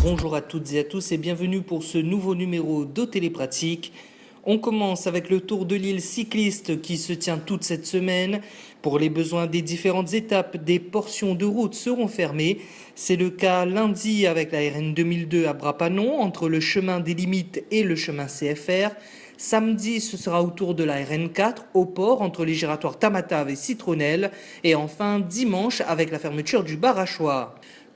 Bonjour à toutes et à tous et bienvenue pour ce nouveau numéro de Télépratique. On commence avec le Tour de l'île cycliste qui se tient toute cette semaine. Pour les besoins des différentes étapes, des portions de route seront fermées. C'est le cas lundi avec la RN 2002 à Brapanon, entre le chemin des limites et le chemin CFR. Samedi, ce sera autour de la RN4 au port entre les giratoires Tamatave et Citronnelle. Et enfin, dimanche avec la fermeture du Barachois.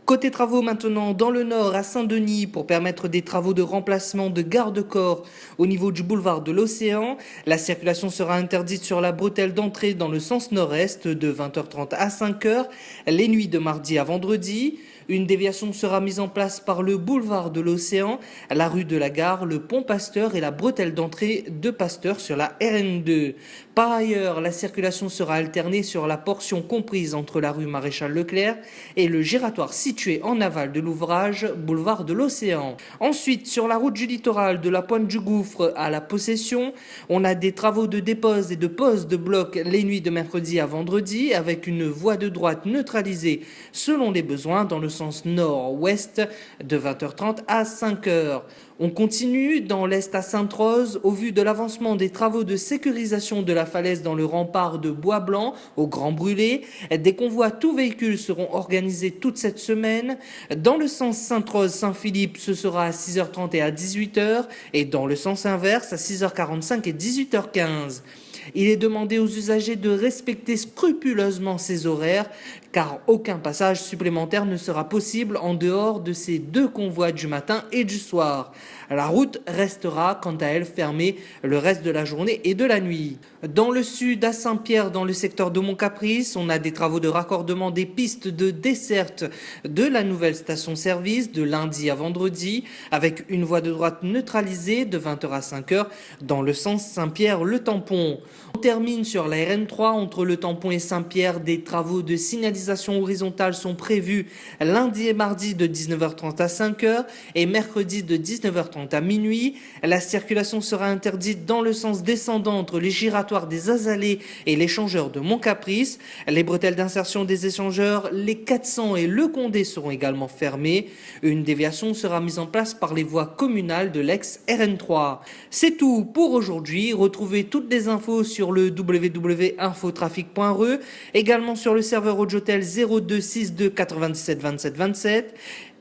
Côté travaux maintenant dans le nord à Saint-Denis pour permettre des travaux de remplacement de garde-corps au niveau du boulevard de l'Océan. La circulation sera interdite sur la bretelle d'entrée dans le sens nord-est de 20h30 à 5h les nuits de mardi à vendredi. Une déviation sera mise en place par le boulevard de l'Océan, la rue de la Gare, le pont Pasteur et la bretelle d'entrée de Pasteur sur la RN2. Par ailleurs, la circulation sera alternée sur la portion comprise entre la rue Maréchal Leclerc et le giratoire situé en aval de l'ouvrage boulevard de l'Océan. Ensuite, sur la route du littoral de la Pointe du Gouffre à la Possession, on a des travaux de dépose et de pose de blocs les nuits de mercredi à vendredi avec une voie de droite neutralisée selon les besoins dans le sens nord-ouest de 20h30 à 5h. On continue dans l'est à Sainte-Rose au vu de l'avancement des travaux de sécurisation de la falaise dans le rempart de Bois Blanc au Grand Brûlé. Des convois tous véhicules seront organisés toute cette semaine. Dans le sens Sainte-Rose-Saint-Philippe, ce sera à 6h30 et à 18h et dans le sens inverse à 6h45 et 18h15. Il est demandé aux usagers de respecter scrupuleusement ces horaires car aucun passage supplémentaire ne sera possible en dehors de ces deux convois du matin et du soir. La route restera quant à elle fermée le reste de la journée et de la nuit. Dans le sud, à Saint-Pierre, dans le secteur de Mont-Caprice, on a des travaux de raccordement des pistes de desserte de la nouvelle station-service de lundi à vendredi avec une voie de droite neutralisée de 20h à 5h dans le sens Saint-Pierre-le Tampon. On termine sur la RN3 entre le Tampon et Saint-Pierre. Des travaux de signalisation horizontale sont prévus lundi et mardi de 19h30 à 5h et mercredi de 19h30 à minuit. La circulation sera interdite dans le sens descendant entre les giratoires des Azalées et l'échangeur de Mont-Caprice. Les bretelles d'insertion des échangeurs, les 400 et le Condé seront également fermées. Une déviation sera mise en place par les voies communales de l'ex-RN3. C'est tout pour aujourd'hui. Retrouvez toutes les infos sur le www.infotrafic.re, également sur le serveur Audiotel 0262 97 27 27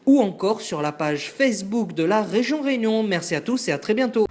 ou encore sur la page Facebook de la région Réunion. Merci à tous et à très bientôt.